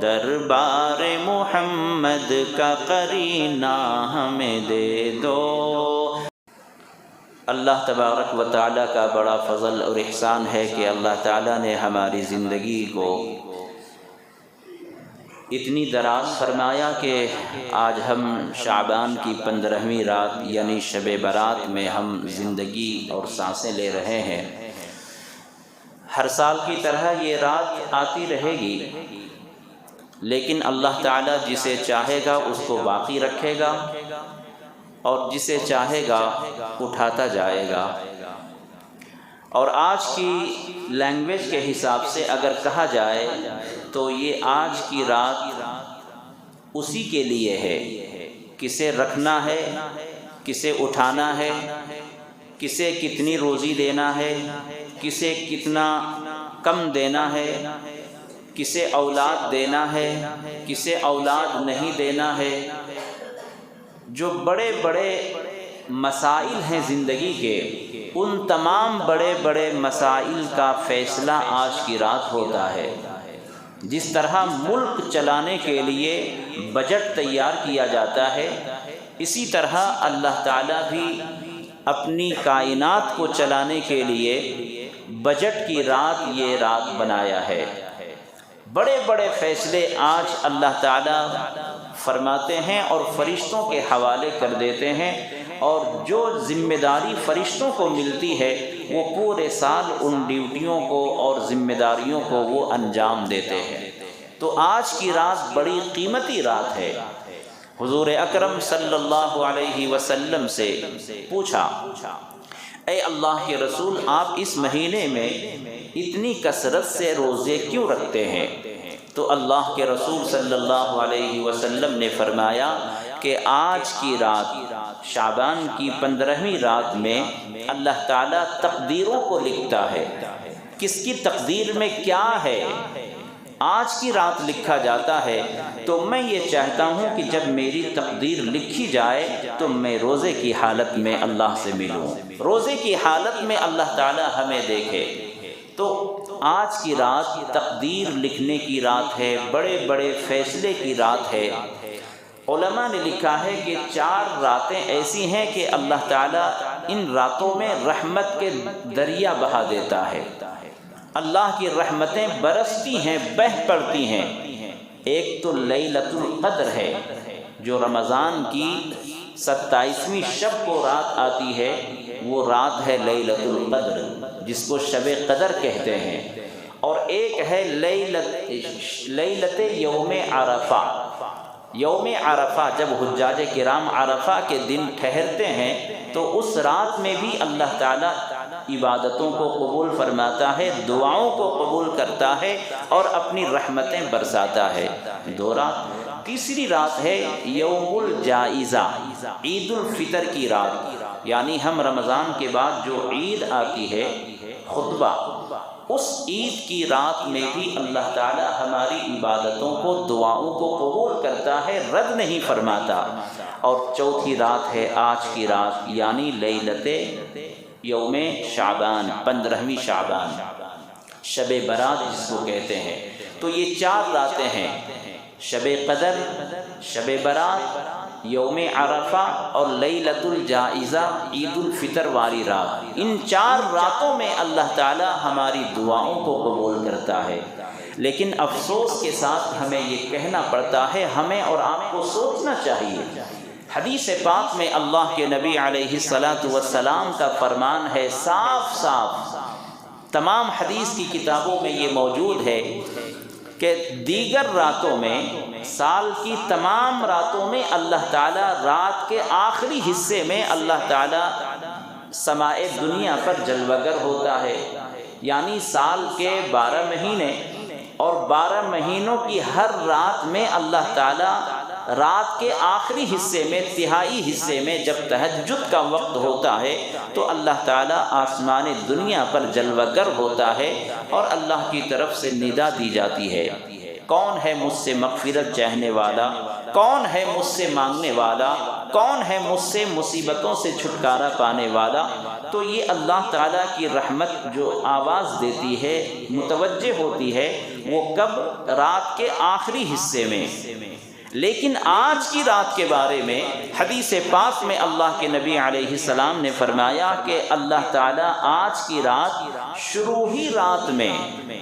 دربار محمد کا قرینہ ہمیں دے دو۔ اللہ تبارک و تعالیٰ کا بڑا فضل اور احسان ہے کہ اللہ تعالیٰ نے ہماری زندگی کو اتنی دراز فرمایا کہ آج ہم شعبان کی 15ویں رات یعنی شب برات میں ہم زندگی اور سانسیں لے رہے ہیں۔ ہر سال کی طرح یہ رات آتی رہے گی، لیکن اللہ تعالیٰ جسے چاہے گا اس کو باقی رکھے گا اور جسے چاہے گا اٹھاتا جائے گا۔ اور آج کی لینگویج کے حساب سے اگر کہا جائے تو یہ آج کی رات اسی کے لیے ہے، کسے رکھنا ہے، کسے اٹھانا ہے، کسے کتنی روزی دینا ہے، کسے کتنا کم دینا ہے، کسے اولاد دینا ہے، کسے اولاد نہیں دینا ہے۔ جو بڑے بڑے مسائل ہیں زندگی کے، ان تمام بڑے بڑے مسائل کا فیصلہ آج کی رات ہوتا ہے۔ جس طرح ملک چلانے کے لیے بجٹ تیار کیا جاتا ہے، اسی طرح اللہ تعالیٰ بھی اپنی کائنات کو چلانے کے لیے بجٹ کی رات یہ رات بنایا ہے۔ بڑے بڑے فیصلے آج اللہ تعالیٰ فرماتے ہیں اور فرشتوں کے حوالے کر دیتے ہیں، اور جو ذمہ داری فرشتوں کو ملتی ہے وہ پورے سال ان ڈیوٹیوں کو اور ذمہ داریوں کو وہ انجام دیتے ہیں۔ تو آج کی رات بڑی قیمتی رات ہے۔ حضور اکرم صلی اللہ علیہ وسلم سے پوچھا، اے اللہ کے رسول، آپ اس مہینے میں اتنی کثرت سے روزے کیوں رکھتے ہیں؟ تو اللہ کے رسول صلی اللہ علیہ وسلم نے فرمایا کہ آج کی رات شعبان کی 15ویں رات میں اللہ تعالیٰ تقدیروں کو لکھتا ہے۔ کس کی تقدیر میں کیا ہے آج کی رات لکھا جاتا ہے۔ تو میں یہ چاہتا ہوں کہ جب میری تقدیر لکھی جائے تو میں روزے کی حالت میں اللہ سے ملوں، روزے کی حالت میں اللہ تعالیٰ ہمیں دیکھے۔ تو آج کی رات تقدیر لکھنے کی رات ہے، بڑے بڑے فیصلے کی رات ہے۔ علماء نے لکھا ہے کہ 4 راتیں ایسی ہیں کہ اللہ تعالیٰ ان راتوں میں رحمت کے دریا بہا دیتا ہے، اللہ کی رحمتیں برستی ہیں، بہہ پڑتی ہیں۔ ایک تو لیلۃ القدر ہے، جو رمضان کی 27ویں شب کو رات آتی ہے، وہ رات ہے لیلۃ القدر، جس کو شب قدر کہتے ہیں۔ اور ایک ہے لیلۃ یوم عرفہ۔ یوم عرفہ جب حجاج کرام عرفہ کے دن ٹھہرتے ہیں تو اس رات میں بھی اللہ تعالیٰ عبادتوں کو قبول فرماتا ہے، دعاؤں کو قبول کرتا ہے اور اپنی رحمتیں برساتا ہے۔ 2 رات۔ تیسری رات ہے یوم الجائزہ، عید الفطر کی رات، یعنی ہم رمضان کے بعد جو عید آتی ہے خطبہ، اس عید کی رات میں بھی اللہ تعالی ہماری عبادتوں کو، دعاؤں کو قبول کرتا ہے، رد نہیں فرماتا۔ اور چوتھی رات ہے آج کی رات، یعنی لیلت یوم شعبان، 15ویں شعبان، شب برات جس کو کہتے ہیں۔ تو یہ 4 راتیں ہیں، شب قدر، شب برات، یوم عرفہ اور لیلۃ الجائزہ، عید الفطر والی رات۔ ان 4 راتوں میں اللہ تعالی ہماری دعاؤں کو قبول کرتا ہے۔ لیکن افسوس کے ساتھ ہمیں یہ کہنا پڑتا ہے، ہمیں اور آپ کو سوچنا چاہیے۔ حدیث پاک میں اللہ کے نبی علیہ السلام کا فرمان ہے، صاف صاف تمام حدیث کی کتابوں میں یہ موجود ہے کہ دیگر راتوں میں، سال کی تمام راتوں میں اللہ تعالیٰ رات کے آخری حصے میں اللہ تعالیٰ سمائے دنیا پر جلوہ گر ہوتا ہے۔ یعنی سال کے 12 مہینے اور 12 مہینوں کی ہر رات میں اللہ تعالیٰ رات کے آخری حصے میں، تہائی حصے میں جب تہجد کا وقت ہوتا ہے تو اللہ تعالیٰ آسمان دنیا پر جلوہ گر ہوتا ہے اور اللہ کی طرف سے ندا دی جاتی ہے، کون ہے مجھ سے مغفرت چاہنے والا، کون ہے مجھ سے مانگنے والا، کون ہے مجھ سے مصیبتوں سے چھٹکارا پانے والا؟ تو یہ اللہ تعالیٰ کی رحمت جو آواز دیتی ہے، متوجہ ہوتی ہے، وہ کب؟ رات کے آخری حصے میں۔ لیکن آج کی رات کے بارے میں حدیث پاک میں اللہ کے نبی علیہ السلام نے فرمایا کہ اللہ تعالیٰ آج کی رات شروع ہی رات میں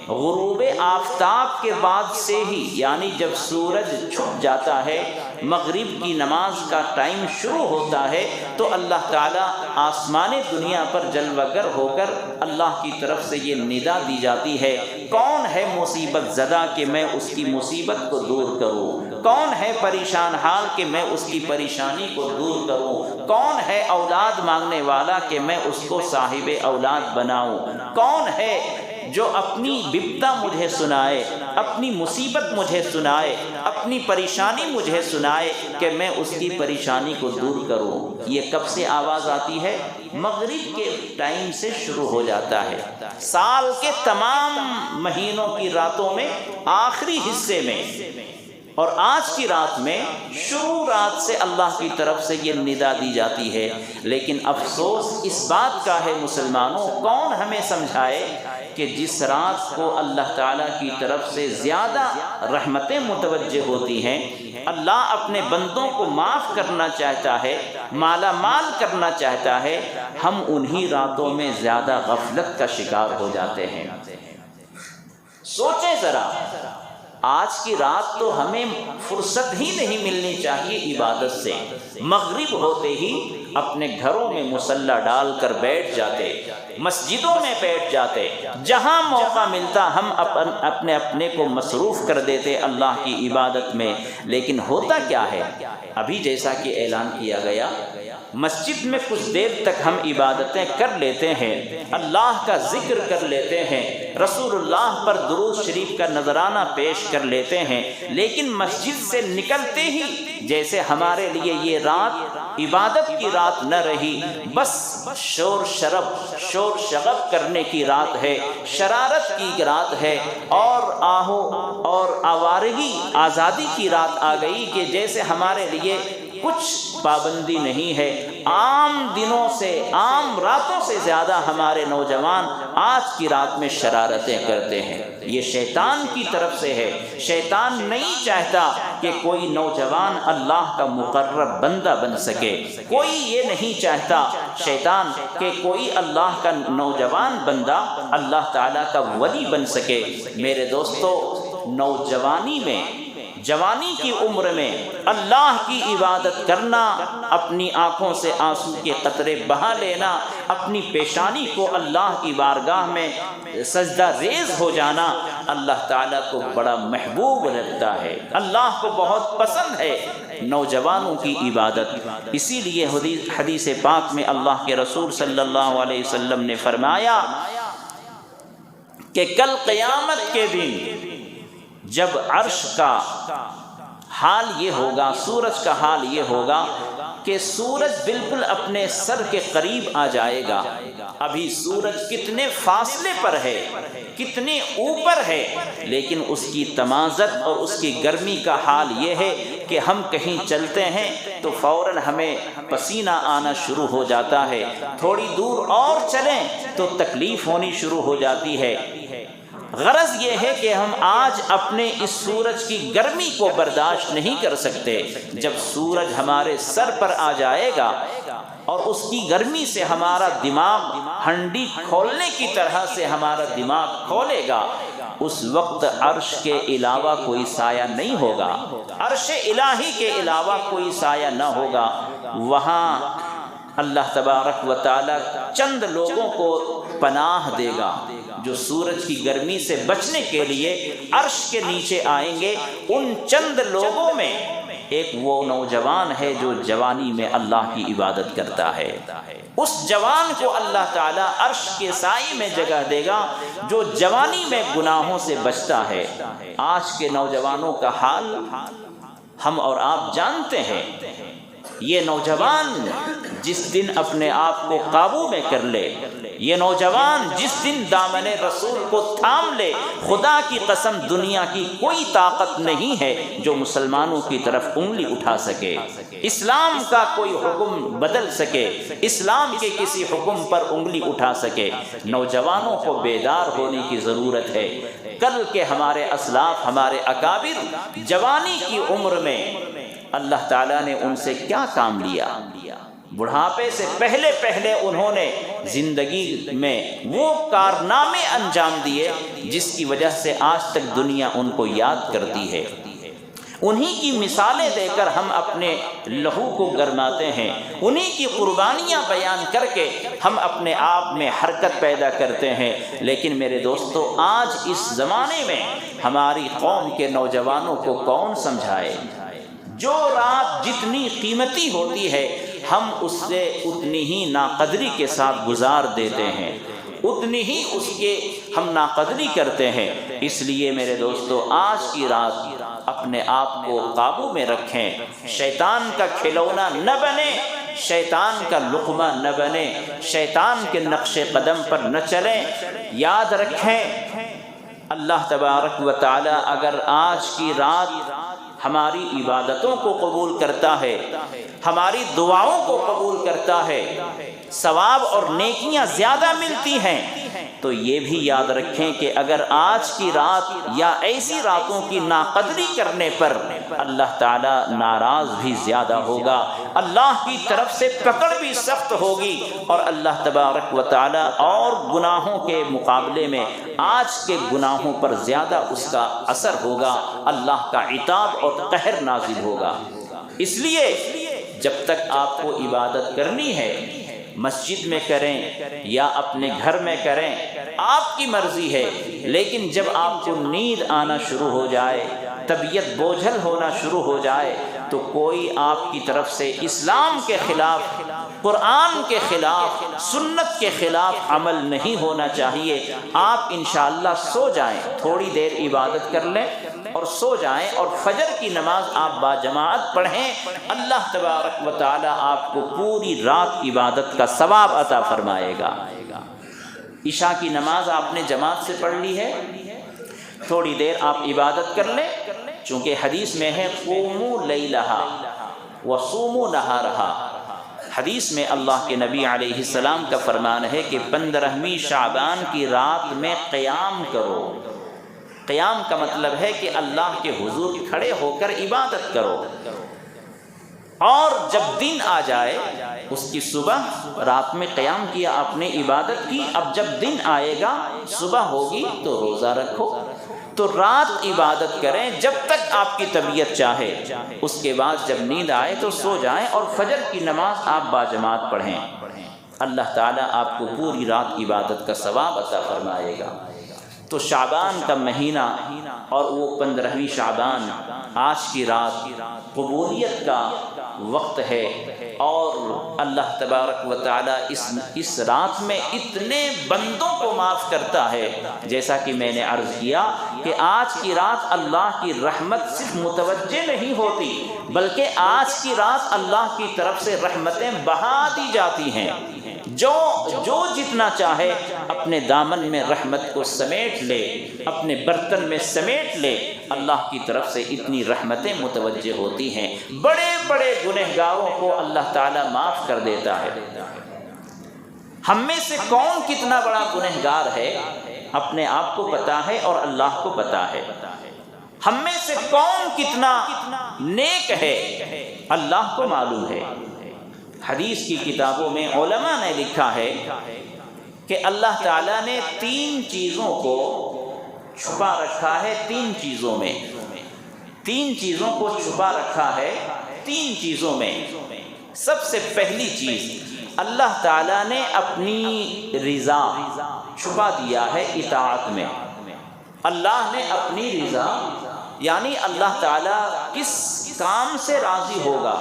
غروب آفتاب کے بعد سے ہی، یعنی جب سورج چھپ جاتا ہے، مغرب کی نماز کا ٹائم شروع ہوتا ہے، تو اللہ تعالیٰ آسمان دنیا پر جلوہ گر ہو کر اللہ کی طرف سے یہ ندا دی جاتی ہے، کون ہے مصیبت زدہ کہ میں اس کی مصیبت کو دور کروں؟ کون ہے پریشان حال کہ میں اس کی پریشانی کو دور کروں؟ کون ہے اولاد مانگنے والا کہ میں اس کو صاحب اولاد بناؤں؟ کون ہے جو اپنی بپتا مجھے سنائے، اپنی مصیبت مجھے سنائے، اپنی پریشانی مجھے سنائے کہ میں اس کی پریشانی کو دور کروں؟ یہ کب سے آواز آتی ہے؟ مغرب کے ٹائم سے شروع ہو جاتا ہے، سال کے تمام مہینوں کی راتوں میں آخری حصے میں، اور آج کی رات میں شروع رات سے اللہ کی طرف سے یہ ندا دی جاتی ہے۔ لیکن افسوس اس بات کا ہے مسلمانوں، کون ہمیں سمجھائے کہ جس رات کو اللہ تعالیٰ کی طرف سے زیادہ رحمتیں متوجہ ہوتی ہیں، اللہ اپنے بندوں کو معاف کرنا چاہتا ہے، مالا مال کرنا چاہتا ہے، ہم انہی راتوں میں زیادہ غفلت کا شکار ہو جاتے ہیں۔ سوچیں ذرا، آج کی رات تو ہمیں فرصت ہی نہیں ملنی چاہیے عبادت سے، مغرب ہوتے ہی اپنے گھروں میں مصلی ڈال کر بیٹھ جاتے، مسجدوں میں بیٹھ جاتے، جہاں موقع ملتا ہم اپنے کو مصروف کر دیتے اللہ کی عبادت میں۔ لیکن ہوتا کیا ہے؟ ابھی جیسا کہ اعلان کیا گیا، مسجد میں کچھ دیر تک ہم عبادتیں کر لیتے ہیں، اللہ کا ذکر کر لیتے ہیں، رسول اللہ پر درود شریف کا نذرانہ پیش کر لیتے ہیں، لیکن مسجد سے نکلتے ہی جیسے ہمارے لیے یہ رات عبادت کی رات نہ رہی، بس شور شغب کرنے کی رات ہے، شرارت کی رات ہے، اور آہو اور آوارگی آزادی کی رات آ گئی کہ جیسے ہمارے لیے کچھ پابندی نہیں ہے۔ عام دنوں سے، عام راتوں سے زیادہ ہمارے نوجوان آج کی رات میں شرارتیں کرتے ہیں۔ یہ شیطان کی طرف سے ہے۔ شیطان نہیں چاہتا کہ کوئی نوجوان اللہ کا مقرب بندہ بن سکے، کوئی یہ نہیں چاہتا شیطان کہ کوئی اللہ کا نوجوان بندہ اللہ تعالیٰ کا ولی بن سکے۔ میرے دوستو، نوجوانی میں، جوانی کی عمر میں اللہ کی عبادت کرنا، اپنی آنکھوں سے آنسو کے قطرے بہا لینا، اپنی پیشانی کو اللہ کی بارگاہ میں سجدہ ریز ہو جانا، اللہ تعالیٰ کو بڑا محبوب لگتا ہے، اللہ کو بہت پسند ہے نوجوانوں کی عبادت۔ اسی لیے حدیث پاک میں اللہ کے رسول صلی اللہ علیہ وسلم نے فرمایا کہ کل قیامت کے دن جب عرش کا حال یہ ہوگا، سورج کا حال یہ ہوگا کہ سورج بالکل اپنے سر کے قریب آ جائے گا۔ ابھی سورج کتنے فاصلے پر ہے، کتنے اوپر ہے، لیکن اس کی تمازت اور اس کی گرمی کا حال یہ ہے کہ ہم کہیں چلتے ہیں تو فوراً ہمیں پسینہ آنا شروع ہو جاتا ہے، تھوڑی دور اور چلیں تو تکلیف ہونی شروع ہو جاتی ہے۔ غرض یہ ہے کہ ہم آج اپنے اس سورج کی گرمی کو برداشت نہیں کر سکتے۔ جب سورج ہمارے سر پر آ جائے گا اور اس کی گرمی سے ہمارا دماغ ہنڈی کھولنے کی طرح سے ہمارا دماغ کھولے گا، اس وقت عرش کے علاوہ کوئی سایہ نہیں ہوگا، عرش الہی کے علاوہ کوئی سایہ نہ ہوگا۔ وہاں اللہ تبارک و تعالی چند لوگوں کو پناہ دے گا جو سورج کی گرمی سے بچنے کے لیے عرش کے نیچے آئیں گے۔ ان چند لوگوں میں ایک وہ نوجوان ہے جو جوانی میں اللہ کی عبادت کرتا ہے، اس جوان کو اللہ تعالیٰ عرش کے سائے میں جگہ دے گا جو جوانی میں گناہوں سے بچتا ہے۔ آج کے نوجوانوں کا حال ہم اور آپ جانتے ہیں، یہ نوجوان جس دن اپنے آپ کو قابو میں کر لے، یہ نوجوان جس دن دامن رسول کو تھام لے، خدا کی قسم دنیا کی کوئی طاقت نہیں ہے جو مسلمانوں کی طرف انگلی اٹھا سکے، اسلام کا کوئی حکم بدل سکے، اسلام کے کسی حکم پر انگلی اٹھا سکے۔ نوجوانوں کو بیدار ہونے کی ضرورت ہے۔ کل کے ہمارے اسلاف، ہمارے اکابر جوانی کی عمر میں اللہ تعالیٰ نے ان سے کیا کام لیا؟ بڑھاپے سے پہلے انہوں نے زندگی میں وہ کارنامے انجام دیے جس کی وجہ سے آج تک دنیا ان کو یاد کرتی ہے۔ انہی کی مثالیں دے کر ہم اپنے لہو کو گرماتے ہیں، انہی کی قربانیاں بیان کر کے ہم اپنے آپ میں حرکت پیدا کرتے ہیں۔ لیکن میرے دوستو، آج اس زمانے میں ہماری قوم کے نوجوانوں کو کون سمجھائے؟ جو رات جتنی قیمتی ہوتی ہے ہم اس سے اتنی ہی ناقدری کے ساتھ گزار دیتے ہیں، اتنی ہی اس کے ہم ناقدری کرتے ہیں۔ اس لیے میرے دوستو، آج کی رات اپنے آپ کو قابو میں رکھیں، شیطان کا کھلونا نہ بنے، شیطان کا لقمہ نہ بنے، شیطان کے نقش قدم پر نہ چلیں۔ یاد رکھیں، اللہ تبارک و تعالی اگر آج کی رات ہماری عبادتوں کو قبول کرتا ہے، ہماری دعاؤں کو قبول کرتا ہے، ثواب اور نیکیاں زیادہ ملتی ہیں، تو یہ بھی یاد رکھیں کہ اگر آج کی رات یا ایسی راتوں کی ناقدری کرنے پر اللہ تعالیٰ ناراض بھی زیادہ ہوگا، اللہ کی طرف سے پکڑ بھی سخت ہوگی، اور اللہ تبارک و تعالیٰ اور گناہوں کے مقابلے میں آج کے گناہوں پر زیادہ اس کا اثر ہوگا، اللہ کا عتاب اور قہر نازل ہوگا۔ اس لیے جب تک آپ کو عبادت کرنی ہے، مسجد میں کریں یا اپنے گھر میں کریں، آپ کی مرضی ہے، لیکن جب آپ کو نیند آنا شروع ہو جائے، طبیعت بوجھل ہونا شروع ہو جائے، تو کوئی آپ کی طرف سے اسلام کے خلاف، قرآن کے خلاف، سنت کے خلاف عمل نہیں ہونا چاہیے۔ آپ انشاءاللہ سو جائیں، تھوڑی دیر عبادت کر لیں اور سو جائیں، اور فجر کی نماز آپ باجماعت پڑھیں، اللہ تبارک و تعالی آپ کو پوری رات عبادت کا ثواب عطا فرمائے گا۔ عشاء کی نماز آپ نے جماعت سے پڑھ لی ہے، تھوڑی دیر آپ عبادت کر لیں، چونکہ حدیث میں ہے قوموا لیلہا وصوموا نہارہا۔ حدیث میں اللہ کے نبی علیہ السلام کا فرمان ہے کہ 15ویں شعبان کی رات میں قیام کرو۔ قیام کا مطلب ہے کہ اللہ کے حضور کھڑے ہو کر عبادت کرو، اور جب دن آ جائے، اس کی صبح رات میں قیام کیا، آپ نے عبادت کی، اب جب دن آئے گا، صبح ہوگی تو روزہ رکھو، تو رات عبادت کریں جب تک آپ کی طبیعت چاہے، اس کے بعد جب نیند آئے تو سو جائیں، اور فجر کی نماز آپ باجماعت پڑھیں، اللہ تعالیٰ آپ کو پوری رات عبادت کا ثواب عطا فرمائے گا۔ تو شعبان کا مہینہ اور وہ 15ویں شعبان، آج کی رات قبولیت کا وقت ہے، اور اللہ تبارک و تعالیٰ اس رات میں اتنے بندوں کو معاف کرتا ہے، جیسا کہ میں نے عرض کیا کہ آج کی رات اللہ کی رحمت صرف متوجہ نہیں ہوتی، بلکہ آج کی رات اللہ کی طرف سے رحمتیں بہا دی جاتی ہیں۔ جو جتنا چاہے اپنے دامن میں رحمت کو سمیٹ لے، اپنے برتن میں سمیٹ لے، اللہ کی طرف سے اتنی رحمتیں متوجہ ہوتی ہیں، بڑے بڑے گنہگاروں کو اللہ تعالیٰ معاف کر دیتا ہے۔ ہم میں سے کون کتنا بڑا گنہگار ہے اپنے آپ کو پتا ہے اور اللہ کو پتا ہے، ہم میں سے کون کتنا نیک ہے اللہ کو معلوم ہے۔ حدیث کی کتابوں میں علماء نے لکھا ہے کہ اللہ تعالیٰ نے 3 چیزوں کو چھپا رکھا ہے، 3 چیزوں میں، 3 چیزوں کو چھپا رکھا ہے 3 چیزوں میں۔ سب سے پہلی چیز، اللہ تعالیٰ نے اپنی رضا چھپا دیا ہے اطاعت میں۔ اللہ نے اپنی رضا، یعنی اللہ تعالیٰ کس کام سے راضی ہوگا،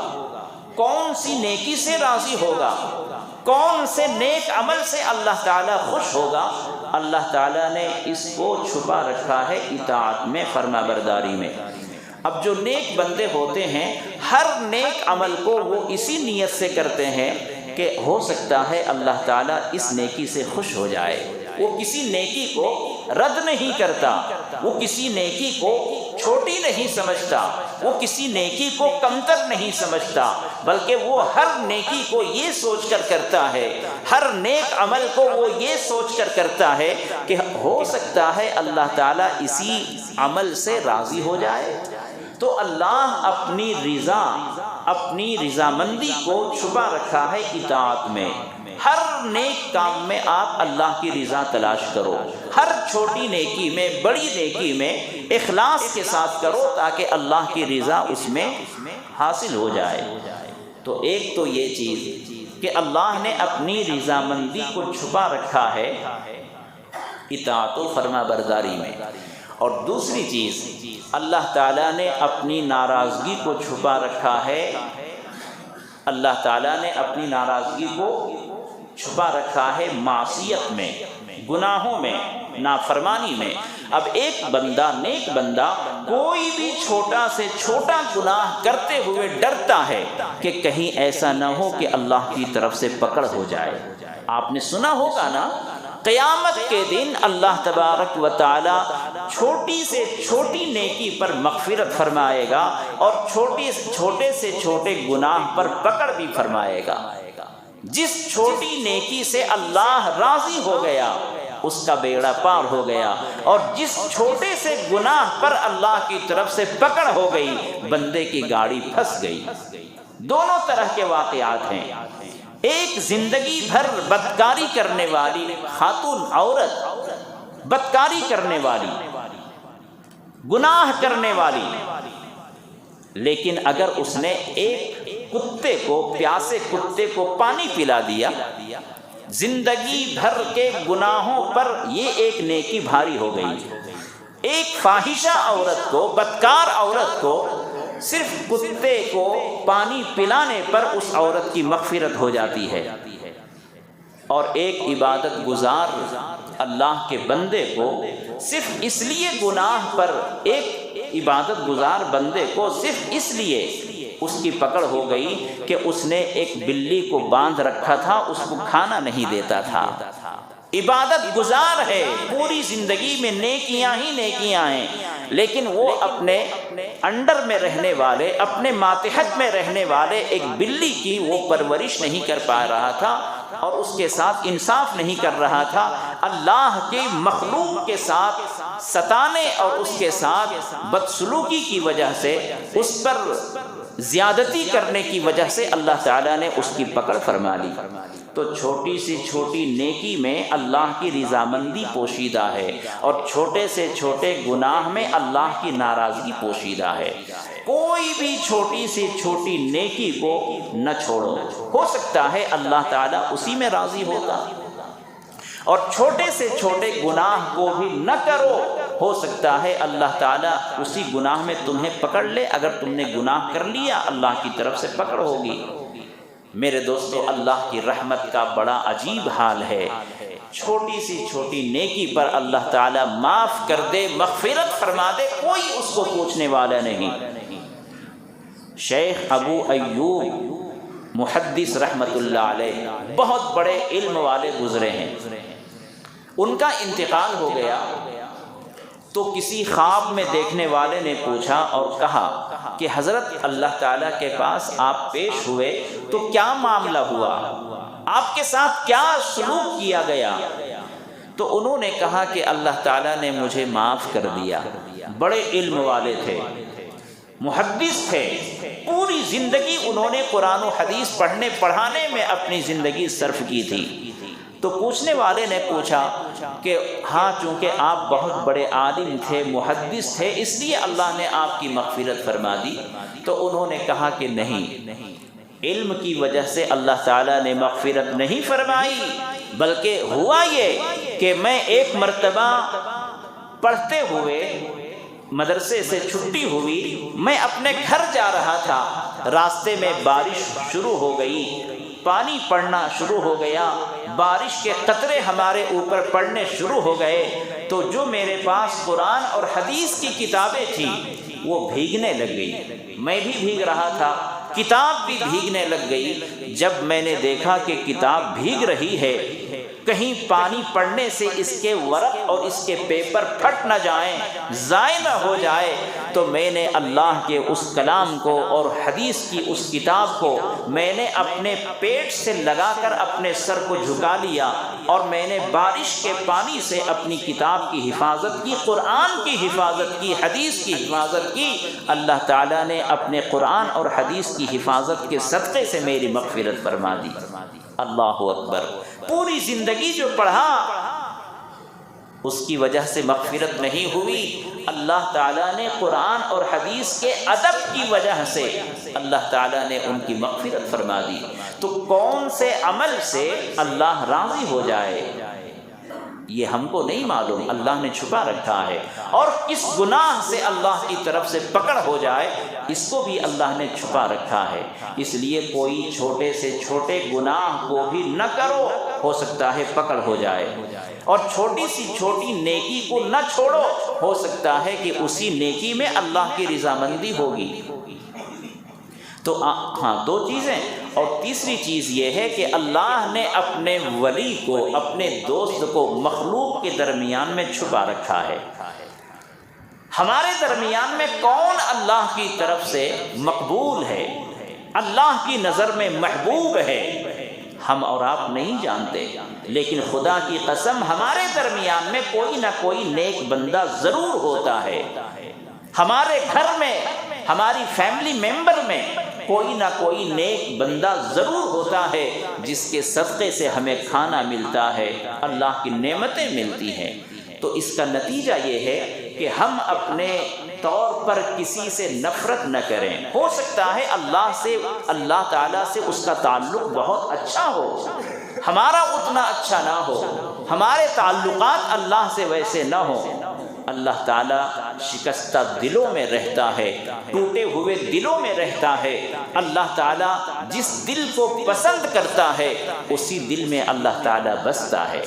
کون سی نیکی سے راضی ہوگا، کون سے نیک عمل سے اللہ تعالیٰ خوش ہوگا، اللہ تعالیٰ نے اس کو چھپا رکھا ہے اطاعت میں، فرما برداری میں۔ اب جو نیک بندے ہوتے ہیں ہر نیک عمل کو وہ اسی نیت سے کرتے ہیں کہ ہو سکتا ہے اللہ تعالیٰ اس نیکی سے خوش ہو جائے. وہ کسی نیکی کو رد نہیں کرتا، وہ کسی نیکی کو چھوٹی نہیں سمجھتا، وہ کسی نیکی کو کمتر نہیں سمجھتا، بلکہ وہ ہر نیکی کو یہ سوچ کر کرتا ہے، ہر نیک عمل کو وہ یہ سوچ کر کرتا ہے کہ ہو سکتا ہے اللہ تعالیٰ اسی عمل سے راضی ہو جائے. تو اللہ اپنی رضامندی کو چھپا رکھا ہے اطاعت میں. ہر نیک کام میں آپ اللہ کی رضا تلاش کرو، ہر چھوٹی نیکی میں بڑی نیکی میں اخلاص کے ساتھ کرو تاکہ اللہ کی رضا اس میں حاصل ہو جائے. تو ایک تو یہ چیز کہ اللہ نے اپنی رضامندی کو چھپا رکھا ہے اطاعت و فرما برداری میں، اور دوسری چیز اللہ تعالیٰ نے اپنی ناراضگی کو چھپا رکھا ہے، اللہ تعالیٰ نے اپنی ناراضگی کو چھپا رکھا ہے معصیت میں، گناہوں میں، نافرمانی میں. اب ایک بندہ نیک بندہ کوئی بھی چھوٹا سے چھوٹا گناہ کرتے ہوئے ڈرتا ہے کہ کہیں ایسا نہ ہو کہ اللہ کی طرف سے پکڑ ہو جائے. آپ نے سنا ہوگا نا، قیامت کے دن اللہ تبارک و تعالی چھوٹی سے چھوٹی نیکی پر مغفرت فرمائے گا اور چھوٹے سے چھوٹے گناہ پر پکڑ بھی فرمائے گا. جس چھوٹی نیکی سے اللہ راضی ہو گیا اس کا بیڑا پار ہو گیا، اور جس چھوٹے سے گناہ پر اللہ کی طرف سے پکڑ ہو گئی بندے کی گاڑی پھنس گئی. دونوں طرح کے واقعات ہیں. ایک زندگی بھر بدکاری کرنے والی خاتون، عورت، بدکاری کرنے والی، گناہ کرنے والی، لیکن اگر اس نے ایک کتے کو، پیاسے کتے کو پانی پلا دیا، زندگی بھر کے گناہوں پر یہ ایک نیکی بھاری ہو گئی. ایک فاحشہ عورت کو، بدکار عورت کو صرف کتے کو پانی پلانے پر اس عورت کی مغفرت ہو جاتی ہے. اور ایک عبادت گزار اللہ کے بندے کو صرف اس لیے گناہ پر، ایک عبادت گزار بندے کو صرف اس لیے اس کی پکڑ ہو گئی کہ اس نے ایک بلی کو باندھ رکھا تھا، اس کو کھانا نہیں دیتا تھا. عبادت گزار ہے، پوری زندگی میں نیکیاں ہی نیکیاں ہیں، لیکن وہ اپنے انڈر میں رہنے والے، اپنے ماتحت میں رہنے والے ایک بلی کی وہ پرورش نہیں کر پا رہا تھا اور اس کے ساتھ انصاف نہیں کر رہا تھا. اللہ کے مخلوق کے ساتھ ستانے اور اس کے ساتھ بدسلوکی کی وجہ سے، اس پر زیادتی کرنے کی وجہ سے اللہ تعالیٰ نے اس کی پکڑ فرما لی. تو چھوٹی سی چھوٹی نیکی میں اللہ کی رضامندی پوشیدہ ہے اور چھوٹے سے چھوٹے گناہ میں اللہ کی ناراضگی پوشیدہ ہے. کوئی بھی چھوٹی سی چھوٹی نیکی کو نہ چھوڑو، ہو سکتا ہے اللہ تعالیٰ اسی میں راضی ہوگا. اور چھوٹے سے چھوٹے گناہ کو بھی نہ کرو، ہو سکتا ہے اللہ تعالیٰ اسی گناہ میں تمہیں پکڑ لے. اگر تم نے گناہ کر لیا اللہ کی طرف سے پکڑ ہوگی. میرے دوستو، اللہ کی رحمت کا بڑا عجیب حال ہے. چھوٹی سی چھوٹی نیکی پر اللہ تعالیٰ معاف کر دے، مغفرت فرما دے، کوئی اس کو پوچھنے والا نہیں. شیخ ابو ایوب محدث رحمت اللہ علیہ بہت بڑے علم والے گزرے ہیں. ان کا انتقال ہو گیا تو کسی خواب میں دیکھنے والے نے پوچھا اور کہا کہ حضرت اللہ تعالیٰ کے پاس آپ پیش ہوئے تو کیا معاملہ ہوا، آپ کے ساتھ کیا سلوک کیا گیا؟ تو انہوں نے کہا کہ اللہ تعالیٰ نے مجھے معاف کر دیا. بڑے علم والے تھے، محدث تھے، پوری زندگی انہوں نے قرآن و حدیث پڑھنے پڑھانے میں اپنی زندگی صرف کی تھی. تو پوچھنے والے نے پوچھا کہ ہاں، چونکہ آپ بہت بڑے عالم تھے، محدث تھے، اس لیے اللہ نے آپ کی مغفرت فرما دی. تو انہوں نے کہا کہ نہیں، علم کی وجہ سے اللہ تعالیٰ نے مغفرت نہیں فرمائی، بلکہ ہوا یہ کہ میں ایک مرتبہ پڑھتے ہوئے مدرسے سے چھٹی ہوئی، میں اپنے گھر جا رہا تھا، راستے میں بارش شروع ہو گئی، پانی پڑنا شروع ہو گیا، بارش کے قطرے ہمارے اوپر پڑنے شروع ہو گئے. تو جو میرے پاس قرآن اور حدیث کی کتابیں تھیں وہ بھیگنے لگ گئی، میں بھی بھیگ رہا تھا، کتاب بھی بھیگنے لگ گئی۔ جب میں نے دیکھا کہ کتاب بھیگ رہی ہے، کہیں پانی پڑنے سے اس کے ورق اور اس کے پیپر پھٹ نہ جائیں، ضائع نہ ہو جائے، تو میں نے اللہ کے اس کلام کو اور حدیث کی اس کتاب کو میں نے اپنے پیٹ سے لگا کر اپنے سر کو جھکا لیا، اور میں نے بارش کے پانی سے اپنی کتاب کی حفاظت کی، قرآن کی حفاظت کی، حدیث کی حفاظت کی۔ اللہ تعالیٰ نے اپنے قرآن اور حدیث کی حفاظت کے صدقے سے میری مغفرت فرما دی۔ اللہ اکبر۔ پوری زندگی جو پڑھا اس کی وجہ سے مغفرت نہیں ہوئی، اللہ تعالیٰ نے قرآن اور حدیث کے ادب کی وجہ سے اللہ تعالیٰ نے ان کی مغفرت فرما دی۔ تو کون سے عمل سے اللہ راضی ہو جائے یہ ہم کو نہیں معلوم، اللہ نے چھپا رکھا ہے، اور کس گناہ سے اللہ کی طرف سے پکڑ ہو جائے اس کو بھی اللہ نے چھپا رکھا ہے۔ اس لیے کوئی چھوٹے سے چھوٹے گناہ کو بھی نہ کرو، ہو سکتا ہے پکڑ ہو جائے، اور چھوٹی سی چھوٹی نیکی کو نہ چھوڑو، ہو سکتا ہے کہ اسی نیکی میں اللہ کی رضامندی ہوگی۔ تو ہاں، دو چیزیں، اور تیسری چیز یہ ہے کہ اللہ نے اپنے ولی کو، اپنے دوست کو مخلوق کے درمیان میں چھپا رکھا ہے۔ ہمارے درمیان میں کون اللہ کی طرف سے مقبول ہے، اللہ کی نظر میں محبوب ہے، ہم اور آپ نہیں جانتے، لیکن خدا کی قسم ہمارے درمیان میں کوئی نہ کوئی نیک بندہ ضرور ہوتا ہے۔ ہمارے گھر میں، ہماری فیملی ممبر میں کوئی نہ کوئی نیک بندہ ضرور ہوتا ہے جس کے صدقے سے ہمیں کھانا ملتا ہے، اللہ کی نعمتیں ملتی ہیں۔ تو اس کا نتیجہ یہ ہے کہ ہم اپنے طور پر کسی سے نفرت نہ کریں۔ ہو سکتا ہے اللہ سے، اللہ تعالیٰ سے اس کا تعلق بہت اچھا ہو، ہمارا اتنا اچھا نہ ہو، ہمارے تعلقات اللہ سے ویسے نہ ہوں۔ اللہ تعالیٰ شکستہ دلوں میں رہتا ہے، ٹوٹے ہوئے دلوں میں رہتا ہے۔ اللہ تعالیٰ جس دل کو پسند کرتا ہے اسی دل میں اللہ تعالیٰ بستا ہے۔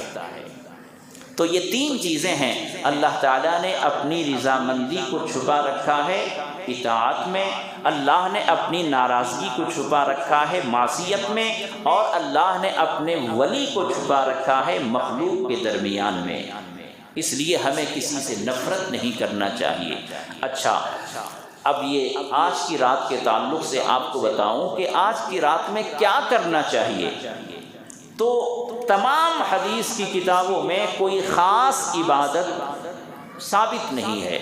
تو یہ تین چیزیں ہیں، اللہ تعالیٰ نے اپنی رضامندی کو چھپا رکھا ہے اطاعت میں، اللہ نے اپنی ناراضگی کو چھپا رکھا ہے معصیت میں، اور اللہ نے اپنے ولی کو چھپا رکھا ہے مخلوق کے درمیان میں۔ اس لیے ہمیں کسی سے نفرت نہیں کرنا چاہیے۔ اچھا، اب یہ آج کی رات کے تعلق سے آپ کو بتاؤں کہ آج کی رات میں کیا کرنا چاہیے۔ تو تمام حدیث کی کتابوں میں کوئی خاص عبادت ثابت نہیں ہے،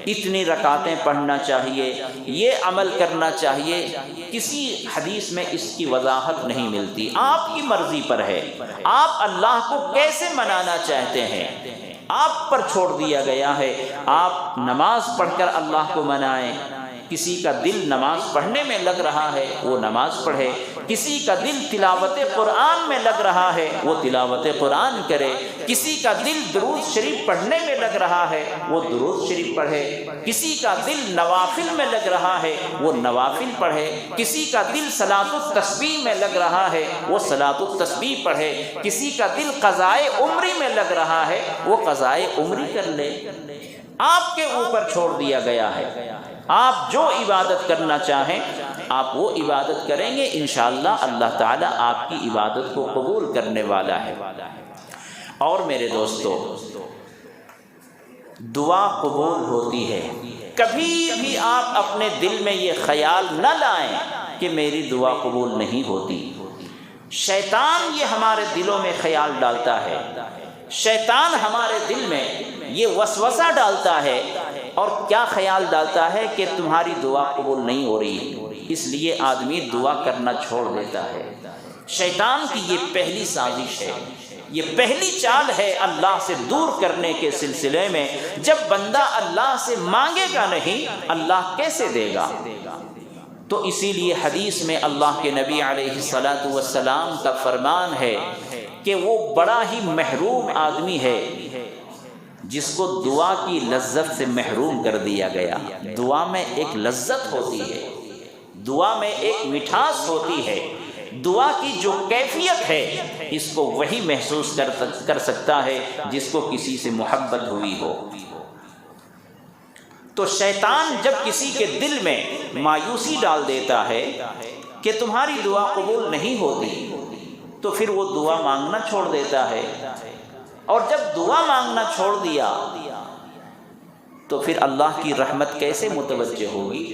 اتنی رکعتیں پڑھنا چاہیے، یہ عمل کرنا چاہیے، کسی حدیث میں اس کی وضاحت نہیں ملتی۔ آپ کی مرضی پر ہے، آپ اللہ کو کیسے منانا چاہتے ہیں آپ پر چھوڑ دیا گیا ہے۔ آپ نماز پڑھ کر اللہ کو منائیں، کسی کا دل نماز پڑھنے میں لگ رہا ہے وہ نماز پڑھے، کسی کا دل تلاوت قرآن میں لگ رہا ہے وہ تلاوت قرآن کرے، کسی کا دل درود شریف پڑھنے میں لگ رہا ہے وہ درود شریف پڑھے، کسی کا دل نوافل میں لگ رہا ہے وہ نوافل پڑھے، کسی کا دل صلاۃ التسبیح میں لگ رہا ہے وہ صلاۃ التسبیح پڑھے، کسی کا دل قضائے عمری میں لگ رہا ہے وہ قضائے عمری کر لے۔ آپ کے اوپر چھوڑ دیا گیا ہے، آپ جو عبادت کرنا چاہیں آپ وہ عبادت کریں گے، انشاءاللہ اللہ تعالیٰ آپ کی عبادت کو قبول کرنے والا ہے۔ اور میرے دوستو، دعا قبول ہوتی ہے، کبھی بھی آپ اپنے دل میں یہ خیال نہ لائیں کہ میری دعا قبول نہیں ہوتی۔ شیطان یہ ہمارے دلوں میں خیال ڈالتا ہے، شیطان ہمارے دل میں یہ وسوسہ ڈالتا ہے، اور کیا خیال ڈالتا ہے کہ تمہاری دعا قبول نہیں ہو رہی، اس لیے آدمی دعا کرنا چھوڑ دیتا ہے۔ شیطان کی یہ پہلی سازش ہے، یہ پہلی چال ہے اللہ سے دور کرنے کے سلسلے میں۔ جب بندہ اللہ سے مانگے گا نہیں، اللہ کیسے دے گا؟ تو اسی لیے حدیث میں اللہ کے نبی علیہ الصلاۃ والسلام کا فرمان ہے کہ وہ بڑا ہی محروم آدمی ہے جس کو دعا کی لذت سے محروم کر دیا گیا۔ دعا میں ایک لذت ہوتی ہے، دعا میں ایک مٹھاس ہوتی ہے، دعا کی جو کیفیت ہے اس کو وہی محسوس کر سکتا ہے جس کو کسی سے محبت ہوئی ہو۔ تو شیطان جب کسی کے دل میں مایوسی ڈال دیتا ہے کہ تمہاری دعا قبول نہیں ہوتی، تو پھر وہ دعا مانگنا چھوڑ دیتا ہے، اور جب دعا مانگنا چھوڑ دیا تو پھر اللہ کی رحمت کیسے متوجہ ہوگی؟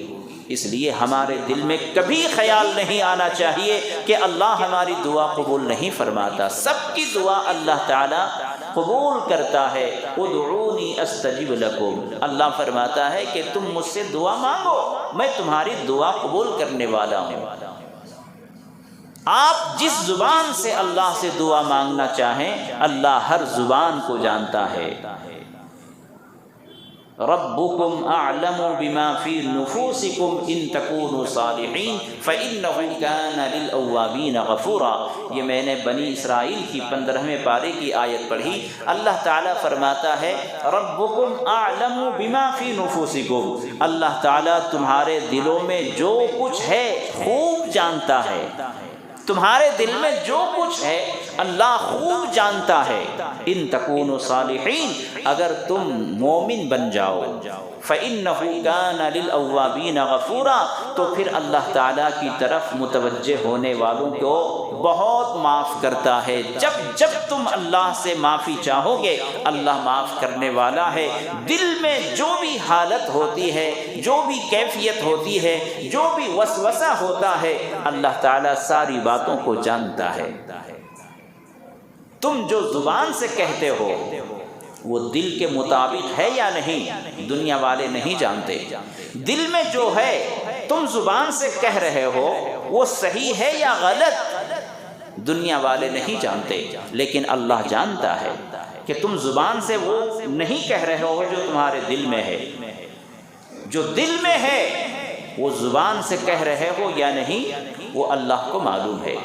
اس لیے ہمارے دل میں کبھی خیال نہیں آنا چاہیے کہ اللہ ہماری دعا قبول نہیں فرماتا۔ سب کی دعا اللہ تعالیٰ قبول کرتا ہے۔ ادعونی استجب لکم، اللہ فرماتا ہے کہ تم مجھ سے دعا مانگو، میں تمہاری دعا قبول کرنے والا ہوں۔ آپ جس زبان سے اللہ سے دعا مانگنا چاہیں، اللہ ہر زبان کو جانتا ہے۔ ربکم اعلم بما فی نفوسکم ان تکونوا صالحین فانہ کان للأوابین غفورا۔ یہ میں نے بنی اسرائیل کی 15ویں پارے کی آیت پڑھی۔ اللہ تعالیٰ فرماتا ہے ربکم اعلم بما فی نفوسکم، اللہ تعالیٰ تمہارے دلوں میں جو کچھ ہے خوب جانتا ہے۔ تمہارے دل میں جو کچھ ہے اللہ خوب جانتا ہے۔ ان تکونوا صالحین، اگر تم مومن بن جاؤ، فإنہ کان للأوابین غفورا، تو پھر اللہ تعالیٰ کی طرف متوجہ ہونے والوں کو بہت معاف کرتا ہے۔ جب جب تم اللہ سے معافی چاہو گے اللہ معاف کرنے والا ہے۔ دل میں جو بھی حالت ہوتی ہے، جو بھی کیفیت ہوتی ہے، جو بھی وسوسہ ہوتا ہے، اللہ تعالیٰ ساری باتوں کو جانتا ہے۔ تم جو زبان سے کہتے ہو وہ دل کے مطابق ہے یا نہیں، دنیا والے نہیں جانتے۔ دل میں جو ہے تم زبان سے کہہ رہے ہو وہ صحیح ہے یا غلط، دنیا والے نہیں جانتے، لیکن اللہ جانتا ہے کہ تم زبان سے وہ نہیں کہہ رہے ہو جو تمہارے دل میں ہے۔ جو دل میں ہے وہ زبان سے کہہ رہے ہو یا نہیں وہ اللہ کو معلوم ہے۔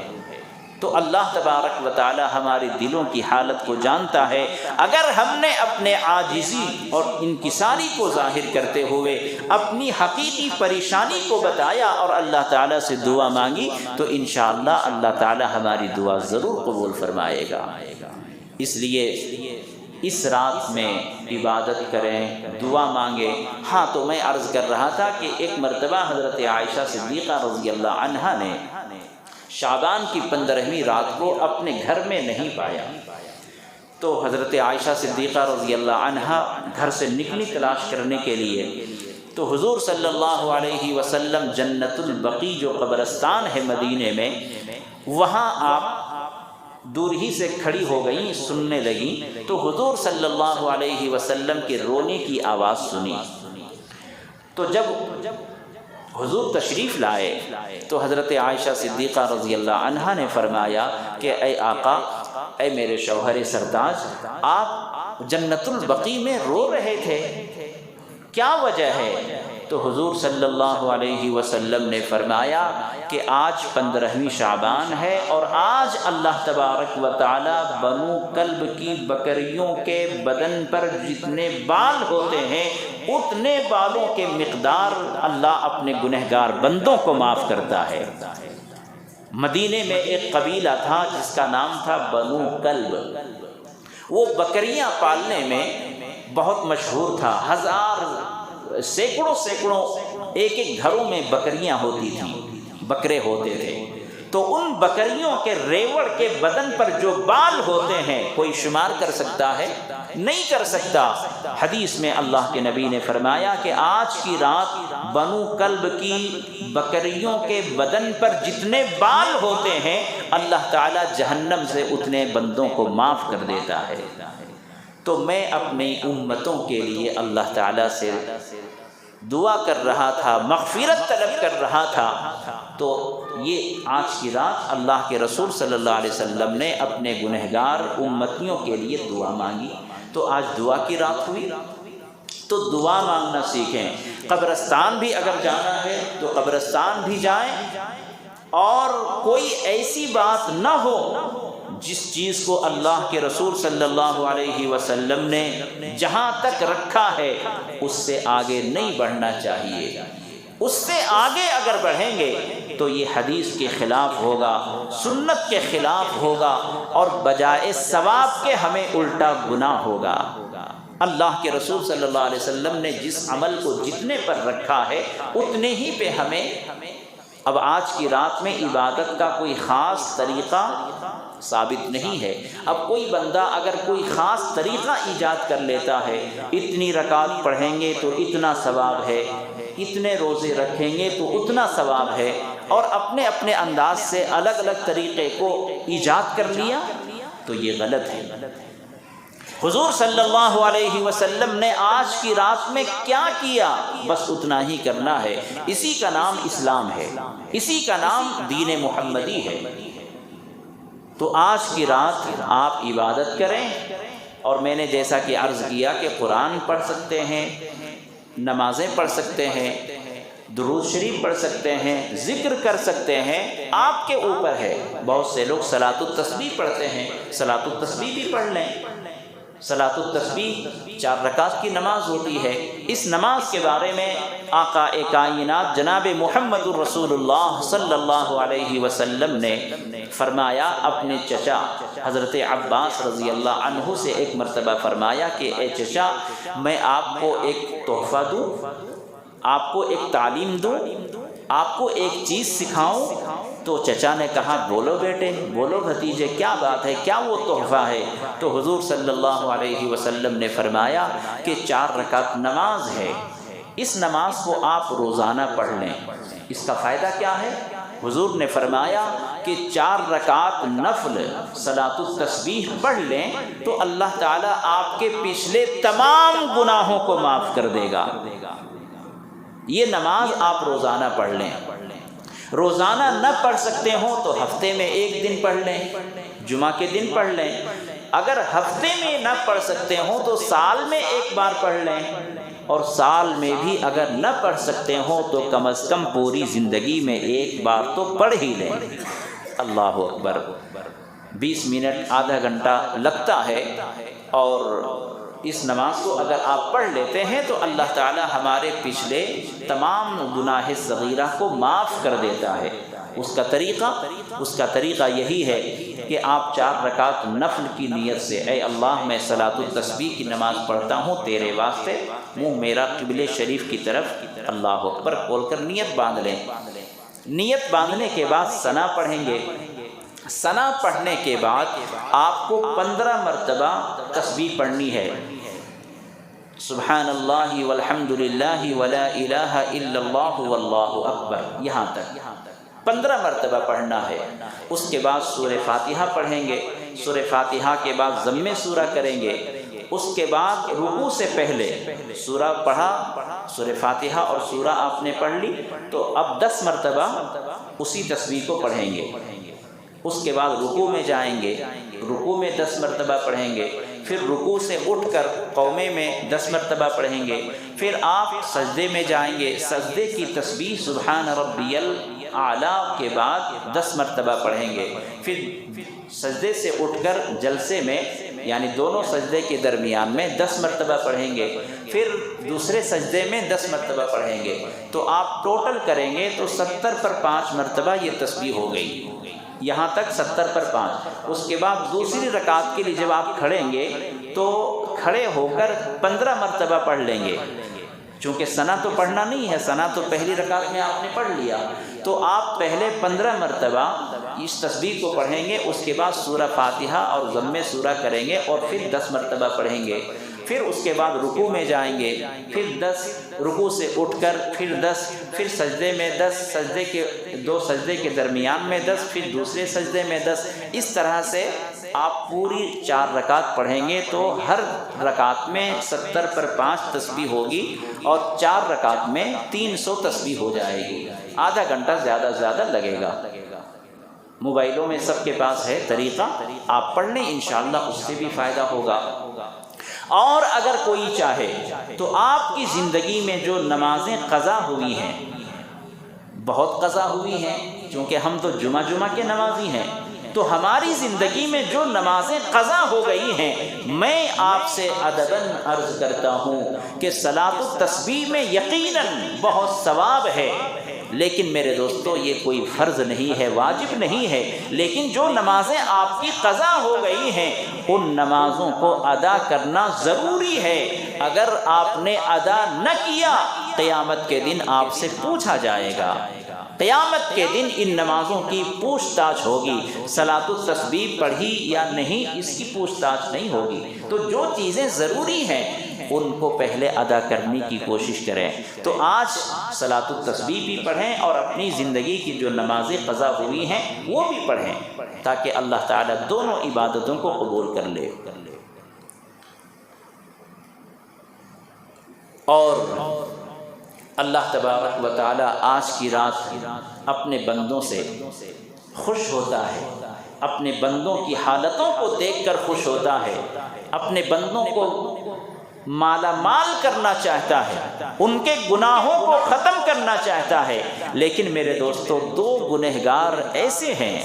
تو اللہ تبارک و تعالی ہمارے دلوں کی حالت کو جانتا ہے۔ اگر ہم نے اپنے عاجزی اور انکساری کو ظاہر کرتے ہوئے اپنی حقیقی پریشانی کو بتایا اور اللہ تعالیٰ سے دعا مانگی تو انشاءاللہ اللہ تعالیٰ ہماری دعا ضرور قبول فرمائے گا۔ اس لیے اس رات میں عبادت کریں، دعا مانگیں۔ ہاں تو میں عرض کر رہا تھا کہ ایک مرتبہ حضرت عائشہ صدیقہ رضی اللہ عنہا نے شعبان کی 15ویں رات کو اپنے گھر میں نہیں پایا، تو حضرت عائشہ صدیقہ رضی اللہ عنہا گھر سے نکلی تلاش کرنے کے لیے، تو حضور صلی اللہ علیہ وسلم جنت البقیع جو قبرستان ہے مدینے میں، وہاں آپ دور ہی سے کھڑی ہو گئیں، سننے لگیں، تو حضور صلی اللہ علیہ وسلم کے رونے کی آواز سنی۔ تو جب حضور تشریف لائے تو حضرت عائشہ صدیقہ رضی اللہ عنہا نے فرمایا کہ اے آقا، اے میرے شوہر سرتاج، آپ جنت البقیع میں رو رہے تھے، کیا وجہ ہے؟ تو حضور صلی اللہ علیہ وسلم نے فرمایا کہ آج 15ویں شعبان ہے اور آج اللہ تبارک و تعالی بنو کلب کی بکریوں کے بدن پر جتنے بال ہوتے ہیں اتنے بالوں کے مقدار اللہ اپنے گنہگار بندوں کو معاف کرتا ہے۔ مدینے میں ایک قبیلہ تھا جس کا نام تھا بنو کلب، وہ بکریاں پالنے میں بہت مشہور تھا، سینکڑوں ایک ایک گھروں میں بکریاں ہوتی تھیں، بکرے ہوتے تھے، تو ان بکریوں کے ریوڑ کے بدن پر جو بال ہوتے ہیں کوئی شمار کر سکتا ہے؟ نہیں کر سکتا۔ حدیث میں اللہ کے نبی نے فرمایا کہ آج کی رات بنو کلب کی بکریوں کے بدن پر جتنے بال ہوتے ہیں اللہ تعالی جہنم سے اتنے بندوں کو معاف کر دیتا ہے۔ تو میں اپنی امتوں کے لیے اللہ تعالیٰ سے دعا کر رہا تھا، مغفرت طلب کر رہا تھا، تو یہ آج کی رات اللہ کے رسول صلی اللہ علیہ وسلم نے اپنے گنہگار امتیوں کے لیے دعا مانگی، تو آج دعا کی رات ہوئی، تو دعا مانگنا سیکھیں۔ قبرستان بھی اگر جانا ہے تو قبرستان بھی جائیں، اور کوئی ایسی بات نہ ہو جس چیز کو اللہ کے رسول صلی اللہ علیہ وسلم نے جہاں تک رکھا ہے اس سے آگے نہیں بڑھنا چاہیے۔ اس سے آگے اگر بڑھیں گے تو یہ حدیث کے خلاف ہوگا، سنت کے خلاف ہوگا، اور بجائے ثواب کے ہمیں الٹا گناہ ہوگا۔ اللہ کے رسول صلی اللہ علیہ وسلم نے جس عمل کو جتنے پر رکھا ہے اتنے ہی پہ ہمیں، اب آج کی رات میں عبادت کا کوئی خاص طریقہ ثابت نہیں ہے۔ اب کوئی بندہ اگر کوئی خاص طریقہ ایجاد کر لیتا ہے، اتنی رکعت پڑھیں گے تو اتنا ثواب ہے، اتنے روزے رکھیں گے تو اتنا ثواب ہے، اور اپنے اپنے انداز سے الگ الگ طریقے کو ایجاد کر لیا، تو یہ غلط ہے۔ حضور صلی اللہ علیہ وسلم نے آج کی رات میں کیا کیا، بس اتنا ہی کرنا ہے۔ اسی کا نام اسلام ہے، اسی کا نام دین محمدی ہے۔ تو آج کی رات آپ عبادت کریں، اور میں نے جیسا کہ عرض کیا کہ قرآن پڑھ سکتے ہیں، نمازیں پڑھ سکتے ہیں، درود شریف پڑھ سکتے ہیں، ذکر کر سکتے ہیں، آپ کے اوپر ہے۔ بہت سے لوگ صلاۃ التسبیح پڑھتے ہیں، صلاۃ التسبیح بھی پڑھ لیں۔ صلاۃ التسبیح 4 رکعت کی نماز ہوتی ہے۔ اس نماز کے بارے میں آقا کائنات جناب محمد الرسول اللہ صلی اللہ علیہ وسلم نے فرمایا، اپنے چچا حضرت عباس رضی اللہ عنہ سے ایک مرتبہ فرمایا کہ اے چچا، میں آپ کو ایک تحفہ دوں، آپ کو ایک تعلیم دوں، آپ کو ایک چیز سکھاؤں؟ تو چچا نے کہا بولو بیٹے، بولو بھتیجے، کیا بات ہے، کیا وہ تحفہ ہے؟ تو حضور صلی اللہ علیہ وسلم نے فرمایا کہ 4 رکعت نماز ہے، اس نماز کو آپ روزانہ پڑھ لیں۔ اس کا فائدہ کیا ہے؟ حضور نے فرمایا کہ 4 رکعت نفل صلاۃ التسبیح پڑھ لیں تو اللہ تعالیٰ آپ کے پچھلے تمام گناہوں کو معاف کر دے گا۔ یہ نماز آپ روزانہ پڑھ لیں۔ روزانہ نہ پڑھ سکتے ہوں تو ہفتے میں 1 دن پڑھ لیں، جمعہ کے دن پڑھ لیں۔ اگر ہفتے میں نہ پڑھ سکتے ہوں تو سال میں 1 بار پڑھ لیں، اور سال میں بھی اگر نہ پڑھ سکتے ہوں تو کم از کم پوری زندگی میں 1 بار تو پڑھ ہی لیں۔ اللہ اکبر۔ 20 منٹ آدھا گھنٹہ لگتا ہے، اور اس نماز کو اگر آپ پڑھ لیتے ہیں تو اللہ تعالی ہمارے پچھلے تمام گناہ صغیرہ کو معاف کر دیتا ہے۔ اس کا طریقہ یہی ہے کہ آپ 4 رکعت نفل کی نیت سے، اے اللہ میں صلاۃ التسبیح کی نماز پڑھتا ہوں تیرے واسطے، منہ میرا قبلے شریف کی طرف اللہ اکبر بول کر نیت باندھ لیں۔ نیت باندھنے کے بعد ثنا پڑھیں گے۔ ثنا پڑھنے کے بعد آپ کو 15 مرتبہ تسبیح پڑھنی ہے، سبحان اللہ والحمد للہ ولا الہ الا اللہ واللہ اکبر، یہاں تک 15 مرتبہ پڑھنا ہے۔ اس کے بعد سورہ فاتحہ پڑھیں گے، سورہ فاتحہ کے بعد ضم سورہ کریں گے۔ اس کے بعد رکوع سے پہلے سورہ پڑھا، سورہ فاتحہ اور سورہ آپ نے پڑھ لی، تو اب 10 مرتبہ اسی تسبیح کو پڑھیں گے۔ اس کے بعد رکوع میں جائیں گے، رکوع میں 10 مرتبہ پڑھیں گے، پھر رکوع سے اٹھ کر قومے میں 10 مرتبہ پڑھیں گے، پھر آپ سجدے میں جائیں گے، سجدے کی تسبیح سبحان ربی الاعلیٰ کے بعد 10 مرتبہ پڑھیں گے، پھر سجدے سے اٹھ کر جلسے میں یعنی دونوں سجدے کے درمیان میں 10 مرتبہ پڑھیں گے، پھر دوسرے سجدے میں 10 مرتبہ پڑھیں گے، تو آپ ٹوٹل کریں گے تو 70 پر 5 مرتبہ یہ تسبیح ہو گئی، یہاں تک 70 پر 5۔ اس کے بعد دوسری رکعت کے لیے جب آپ کھڑیں گے تو کھڑے ہو کر 15 مرتبہ پڑھ لیں گے، چونکہ ثنا تو پڑھنا نہیں ہے، ثنا تو پہلی رکعت میں آپ نے پڑھ لیا، تو آپ پہلے 15 مرتبہ اس تسبیح کو پڑھیں گے، اس کے بعد سورہ فاتحہ اور ضم سورہ کریں گے، اور پھر 10 مرتبہ پڑھیں گے، پھر اس کے بعد رکوع میں جائیں گے، پھر 10 رکوع سے اٹھ کر پھر 10، پھر سجدے میں 10، سجدے کے 2 سجدے کے درمیان میں 10، پھر دوسرے سجدے میں 10۔ اس طرح سے آپ پوری 4 رکعت پڑھیں گے تو ہر رکعت میں 70 پر 5 تسبیح ہوگی، اور 4 رکعت میں 300 تسبیح ہو جائے گی۔ آدھا گھنٹہ زیادہ سے زیادہ لگے گا۔ موبائلوں میں سب کے پاس ہے طریقہ، آپ پڑھ لیں، انشاءاللہ اس سے بھی فائدہ ہوگا۔ اور اگر کوئی چاہے تو آپ کی زندگی میں جو نمازیں قضا ہوئی ہیں، بہت قضا ہوئی ہیں، چونکہ ہم تو جمعہ کے نمازی ہیں، تو ہماری زندگی میں جو نمازیں قضا ہو گئی ہیں، میں آپ سے ادباً عرض کرتا ہوں کہ صلاۃ التسبیح میں یقیناً بہت ثواب ہے، لیکن میرے دوستو یہ کوئی فرض نہیں ہے، واجب نہیں ہے، لیکن جو نمازیں آپ کی قضا ہو گئی ہیں ان نمازوں کو ادا کرنا ضروری ہے۔ اگر آپ نے ادا نہ کیا قیامت کے دن آپ سے پوچھا جائے گا، قیامت کے دن ان نمازوں کی پوچھ تاچھ ہوگی۔ صلاۃ التسبیح پڑھی یا نہیں اس کی پوچھ تاچھ نہیں ہوگی۔ تو جو چیزیں ضروری ہیں ان کو پہلے ادا کرنے کی کوشش کریں۔ تو آج صلاۃ التسبیح بھی پڑھیں اور اپنی زندگی کی جو نمازیں قضا ہوئی ہیں وہ بھی پڑھیں، تاکہ اللہ تعالیٰ دونوں عبادتوں کو قبول کر لے۔ اور اللہ تبارک و تعالی آج کی رات اپنے بندوں سے خوش ہوتا ہے، اپنے بندوں کی حالتوں کو دیکھ کر خوش ہوتا ہے، اپنے بندوں کو مالا مال کرنا چاہتا ہے، ان کے گناہوں کو ختم کرنا چاہتا ہے۔ لیکن میرے دوستو دو گنہگار ایسے ہیں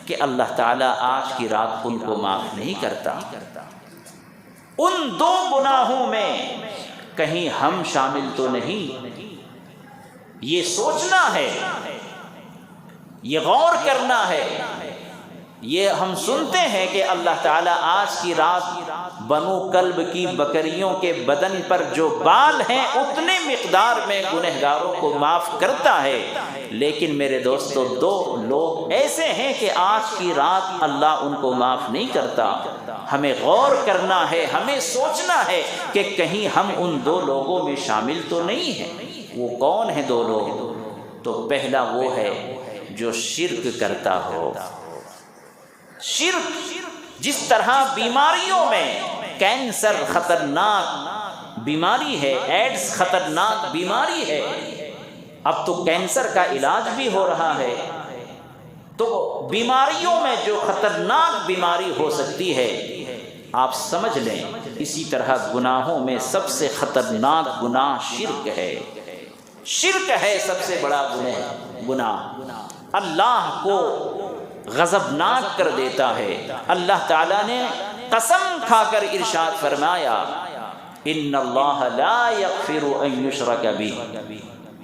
کہ اللہ تعالیٰ آج کی رات ان کو معاف نہیں کرتا۔ ان دو گناہوں میں کہیں ہم شامل تو نہیں؟ یہ سوچنا ہے، یہ غور کرنا ہے۔ یہ ہم سنتے ہیں کہ اللہ تعالیٰ آج کی رات بنو کلب کی بکریوں کے بدن پر جو بال ہیں اتنے مقدار میں گنہگاروں کو معاف کرتا ہے، لیکن میرے دوستو دو لوگ ایسے ہیں کہ آج کی رات اللہ ان کو معاف نہیں کرتا۔ ہمیں غور کرنا ہے، ہمیں سوچنا ہے کہ کہیں ہم ان دو لوگوں میں شامل تو نہیں ہیں۔ وہ کون ہیں دو لوگ؟ تو پہلا وہ ہے جو شرک کرتا ہو۔ شرک جس طرح بیماریوں میں کینسر خطرناک بیماری ہے، ایڈز خطرناک بیماری ہے، اب تو کینسر کا علاج بھی ہو رہا ہے، تو بیماریوں میں جو خطرناک بیماری ہو سکتی ہے آپ سمجھ لیں، اسی طرح گناہوں میں سب سے خطرناک گناہ شرک ہے۔ شرک ہے سب سے بڑا گناہ، اللہ کو غضبناک کر دیتا ہے۔ اللہ تعالیٰ نے قسم کھا کر ارشاد فرمایا ان اللہ لا یغفر ان یشرک بہ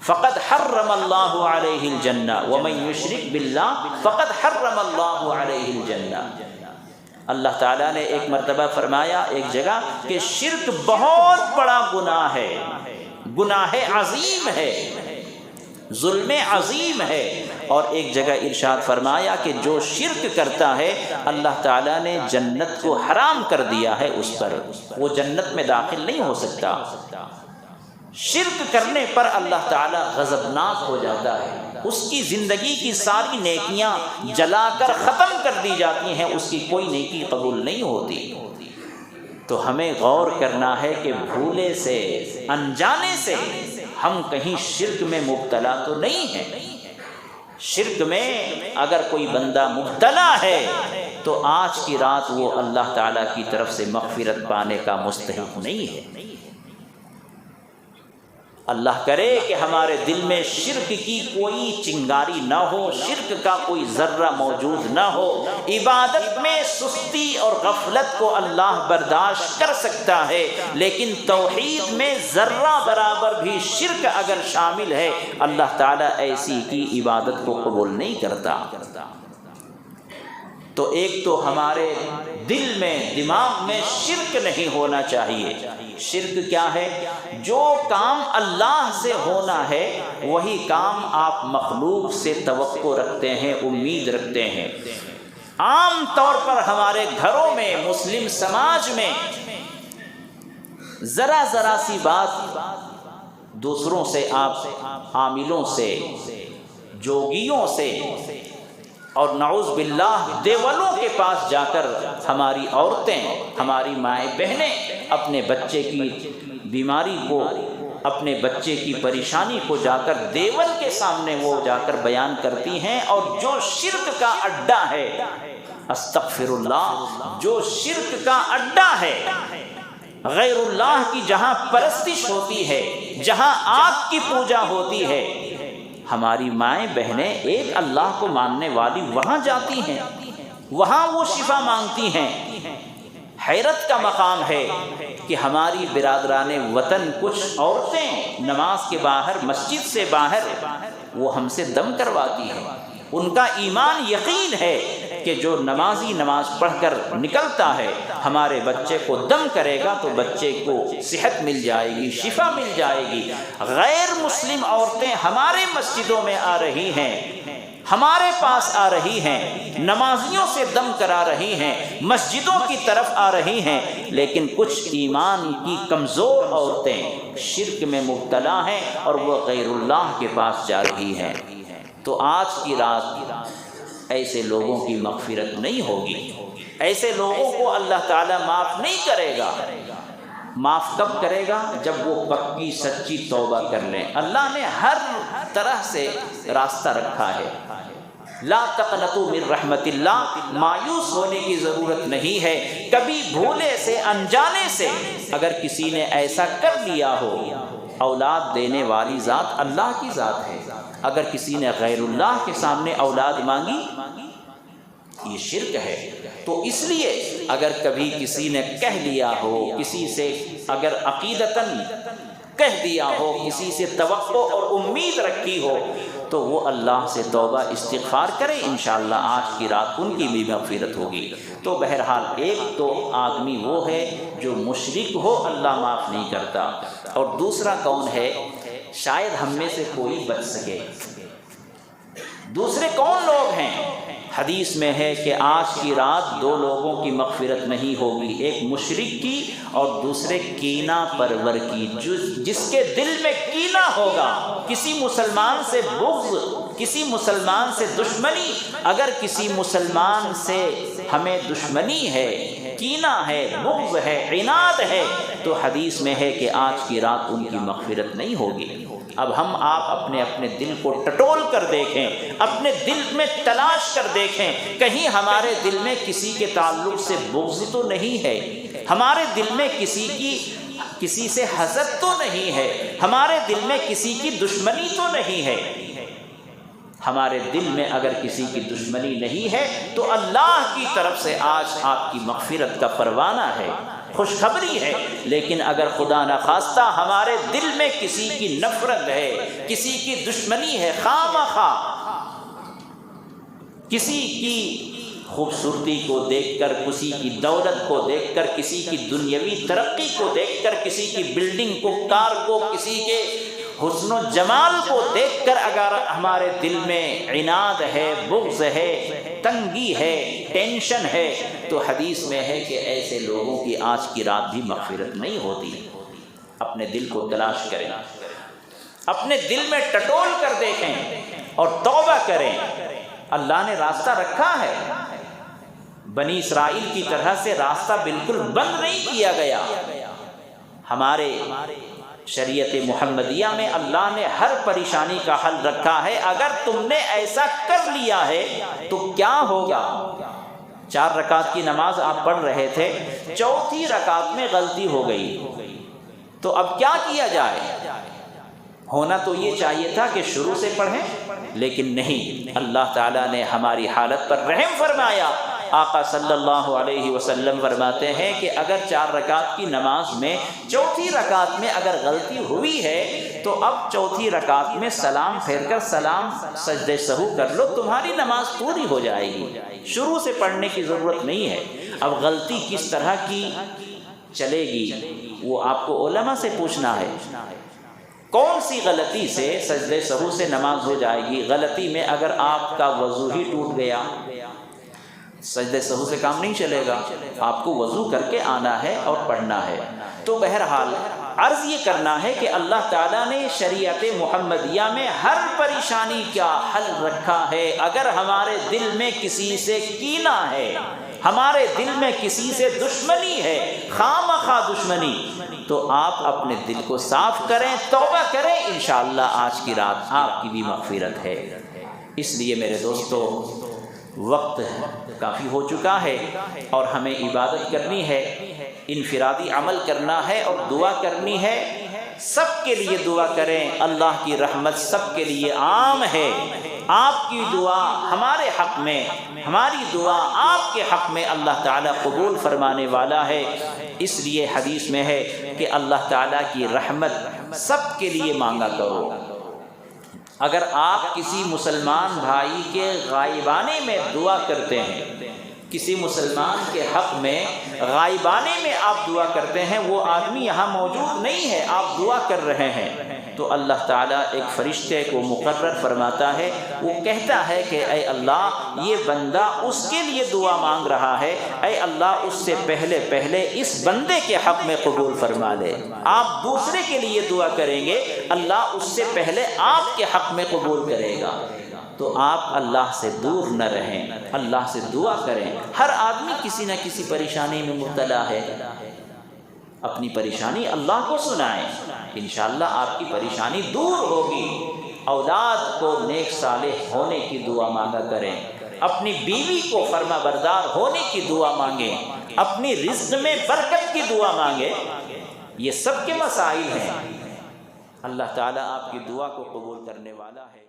فقد حرم اللہ علیہ الجنہ ومن یشرک باللہ فقد حرم اللہ علیہ الجنہ۔ اللہ تعالیٰ نے ایک مرتبہ فرمایا ایک جگہ کہ شرک بہت بڑا گناہ ہے، گناہ عظیم ہے، ظلم عظیم ہے، اور ایک جگہ ارشاد فرمایا کہ جو شرک کرتا ہے اللہ تعالیٰ نے جنت کو حرام کر دیا ہے اس پر، وہ جنت میں داخل نہیں ہو سکتا۔ شرک کرنے پر اللہ تعالیٰ غضبناک ہو جاتا ہے، اس کی زندگی کی ساری نیکیاں جلا کر ختم کر دی جاتی ہیں، اس کی کوئی نیکی قبول نہیں ہوتی۔ تو ہمیں غور کرنا ہے کہ بھولے سے انجانے سے ہم کہیں شرک میں مبتلا تو نہیں ہیں۔ شرک میں اگر کوئی بندہ مبتلا ہے تو آج کی رات وہ اللہ تعالیٰ کی طرف سے مغفرت پانے کا مستحق نہیں ہے۔ اللہ کرے کہ ہمارے دل میں شرک کی کوئی چنگاری نہ ہو، شرک کا کوئی ذرہ موجود نہ ہو۔ عبادت میں سستی اور غفلت کو اللہ برداشت کر سکتا ہے، لیکن توحید میں ذرہ برابر بھی شرک اگر شامل ہے اللہ تعالیٰ ایسی کی عبادت کو قبول نہیں کرتا۔ تو ایک تو ہمارے دل میں دماغ میں شرک نہیں ہونا چاہیے۔ شرک کیا ہے؟ جو کام اللہ سے ہونا ہے وہی کام آپ مخلوق سے توقع رکھتے ہیں، امید رکھتے ہیں۔ عام طور پر ہمارے گھروں میں، مسلم سماج میں ذرا ذرا سی بات دوسروں سے، آپ عاملوں سے، جوگیوں سے اور نعوذ باللہ دیولوں کے پاس جا کر ہماری عورتیں، ہماری مائیں بہنیں اپنے بچے کی بیماری کو، اپنے بچے کی پریشانی کو جا کر دیول کے سامنے وہ جا کر بیان کرتی ہیں، اور جو شرک کا اڈا ہے، استغفر اللہ، جو شرک کا اڈا ہے، غیر اللہ کی جہاں پرستش ہوتی ہے، جہاں آگ کی پوجا ہوتی ہے، ہماری مائیں بہنیں ایک اللہ کو ماننے والی وہاں جاتی ہیں، وہاں وہ شفا مانگتی ہیں۔ حیرت کا مقام ہے کہ ہماری برادران وطن کچھ عورتیں نماز کے باہر، مسجد سے باہر وہ ہم سے دم کرواتی ہے۔ ان کا ایمان یقین ہے کہ جو نمازی نماز پڑھ کر نکلتا ہے ہمارے بچے کو دم کرے گا تو بچے کو صحت مل جائے گی، شفا مل جائے گی۔ غیر مسلم عورتیں ہمارے مسجدوں میں آ رہی ہیں، ہمارے پاس آ رہی ہیں، نمازیوں سے دم کرا رہی ہیں، مسجدوں کی طرف آ رہی ہیں، لیکن کچھ ایمان کی کمزور عورتیں شرک میں مبتلا ہیں اور وہ غیر اللہ کے پاس جا رہی ہیں۔ تو آج کی رات ایسے لوگوں کی مغفرت نہیں ہوگی، ایسے لوگوں کو اللہ تعالیٰ معاف نہیں کرے گا۔ معاف کب کرے گا؟ جب وہ پکی سچی توبہ کر لیں۔ اللہ نے ہر طرح سے راستہ رکھا ہے۔ لا تقنطوا من رحمت اللہ، مایوس ہونے کی ضرورت نہیں ہے۔ کبھی بھولے سے انجانے سے اگر کسی نے ایسا کر لیا ہو، اولاد دینے والی ذات اللہ کی ذات ہے، اگر کسی نے غیر اللہ کے سامنے اولاد مانگی یہ شرک ہے۔ تو اس لیے اگر کبھی کسی نے کہہ لیا ہو، کسی سے اگر عقیدتاً کہہ دیا ہو، کسی سے توقع اور امید رکھی ہو تو وہ اللہ سے توبہ استغفار کرے، انشاءاللہ آج کی رات ان کی بھی مغفرت ہوگی۔ تو بہرحال ایک تو آدمی وہ ہے جو مشرک ہو، اللہ معاف نہیں کرتا، اور دوسرا کون ہے؟ شاید ہم میں سے کوئی بچ سکے۔ دوسرے کون لوگ ہیں؟ حدیث میں ہے کہ آج کی رات دو لوگوں کی مغفرت نہیں ہوگی، ایک مشرک کی اور دوسرے کینہ پرور کی، جس کے دل میں کینہ ہوگا، کسی مسلمان سے بغض، کسی مسلمان سے دشمنی۔ اگر کسی مسلمان سے ہمیں دشمنی ہے، کینہ ہے، بغض ہے، عناد ہے، تو حدیث میں ہے کہ آج کی رات ان کی مغفرت نہیں ہوگی۔ اب ہم آپ اپنے اپنے دل کو ٹٹول کر دیکھیں، اپنے دل میں تلاش کر دیکھیں، کہیں ہمارے دل میں کسی کے تعلق سے بغض تو نہیں ہے، ہمارے دل میں کسی سے حسد تو نہیں ہے، ہمارے دل میں کسی کی دشمنی تو نہیں ہے۔ ہمارے دل میں اگر کسی کی دشمنی نہیں ہے تو اللہ کی طرف سے آج آپ کی مغفرت کا پروانہ ہے، خوشخبری ہے۔ لیکن اگر خدا نخواستہ ہمارے دل میں کسی کی نفرت ہے، کسی کی دشمنی ہے، خواہ کسی کی خوبصورتی کو دیکھ کر، کسی کی دولت کو دیکھ کر، کسی کی دنیاوی ترقی کو دیکھ کر، کسی کی بلڈنگ کو، کار کو، کسی کے حسن و جمال کو دیکھ کر اگر ہمارے دل میں عناد ہے، بغض ہے، تنگی ہے، ٹینشن ہے، تو حدیث میں ہے کہ ایسے لوگوں کی آج کی رات بھی مغفرت نہیں ہوتی۔ اپنے دل کو تلاش کریں، اپنے دل میں ٹٹول کر دیکھیں اور توبہ کریں۔ اللہ نے راستہ رکھا ہے، بنی اسرائیل کی طرح سے راستہ بالکل بند نہیں کیا گیا۔ ہمارے شریعت محمدیہ میں اللہ نے ہر پریشانی کا حل رکھا ہے۔ اگر تم نے ایسا کر لیا ہے تو کیا ہوگا؟ 4 رکعت کی نماز آپ پڑھ رہے تھے، چوتھی رکعت میں غلطی ہو گئی، تو اب کیا کیا جائے؟ ہونا تو یہ چاہیے تھا کہ شروع سے پڑھیں، لیکن نہیں، اللہ تعالیٰ نے ہماری حالت پر رحم فرمایا۔ آقا صلی اللہ علیہ وسلم فرماتے ہیں کہ اگر 4 رکعت کی نماز میں چوتھی رکعت میں اگر غلطی ہوئی ہے تو اب چوتھی رکعت میں سلام پھیر کر سلام سجدہ سہو کر لو، تمہاری نماز پوری ہو جائے گی، شروع سے پڑھنے کی ضرورت نہیں ہے۔ اب غلطی کس طرح کی چلے گی وہ آپ کو علماء سے پوچھنا ہے، کون سی غلطی سے سجدہ سہو سے نماز ہو جائے گی؟ غلطی میں اگر آپ کا وضو ہی ٹوٹ گیا، سجدہ سہو سے کام نہیں چلے گا، آپ کو وضو کر کے آنا ہے اور پڑھنا ہے۔ تو بہرحال عرض یہ کرنا ہے کہ اللہ تعالیٰ نے شریعت محمدیہ میں ہر پریشانی کا حل رکھا ہے۔ اگر ہمارے دل میں کسی سے کینہ ہے، ہمارے دل میں کسی سے دشمنی ہے، خواہ دشمنی، تو آپ اپنے دل کو صاف کریں، توبہ کریں، انشاءاللہ آج کی رات آپ کی بھی مغفرت ہے۔ اس لیے میرے دوستو، وقت کافی ہو چکا ہے اور ہمیں عبادت کرنی ہے، انفرادی عمل کرنا ہے اور دعا کرنی ہے۔ سب کے لیے دعا کریں، اللہ کی رحمت سب کے لیے عام ہے۔ آپ کی دعا ہمارے حق میں، ہماری دعا آپ کے حق میں اللہ تعالیٰ قبول فرمانے والا ہے۔ اس لیے حدیث میں ہے کہ اللہ تعالیٰ کی رحمت سب کے لیے مانگا کرو۔ اگر آپ کسی مسلمان بھائی کے غائبانے میں دعا کرتے ہیں، کسی مسلمان کے حق میں غائبانے میں آپ دعا کرتے ہیں، وہ آدمی یہاں موجود نہیں ہے، آپ دعا کر رہے ہیں، تو اللہ تعالیٰ ایک فرشتے کو مقرر فرماتا ہے، وہ کہتا ہے کہ اے اللہ یہ بندہ اس کے لیے دعا مانگ رہا ہے، اے اللہ اس سے پہلے اس بندے کے حق میں قبول فرما لے۔ آپ دوسرے کے لیے دعا کریں گے، اللہ اس سے پہلے آپ کے حق میں قبول کرے گا۔ تو آپ اللہ سے دور نہ رہیں، اللہ سے دعا کریں۔ ہر آدمی کسی نہ کسی پریشانی میں مبتلا ہے، اپنی پریشانی اللہ کو سنائیں، انشاءاللہ آپ کی پریشانی دور ہوگی۔ اولاد کو نیک صالح ہونے کی دعا مانگا کریں، اپنی بیوی کو فرما بردار ہونے کی دعا مانگیں، اپنی رزق میں برکت کی دعا مانگیں۔ یہ سب کے مسائل ہیں، اللہ تعالیٰ آپ کی دعا کو قبول کرنے والا ہے۔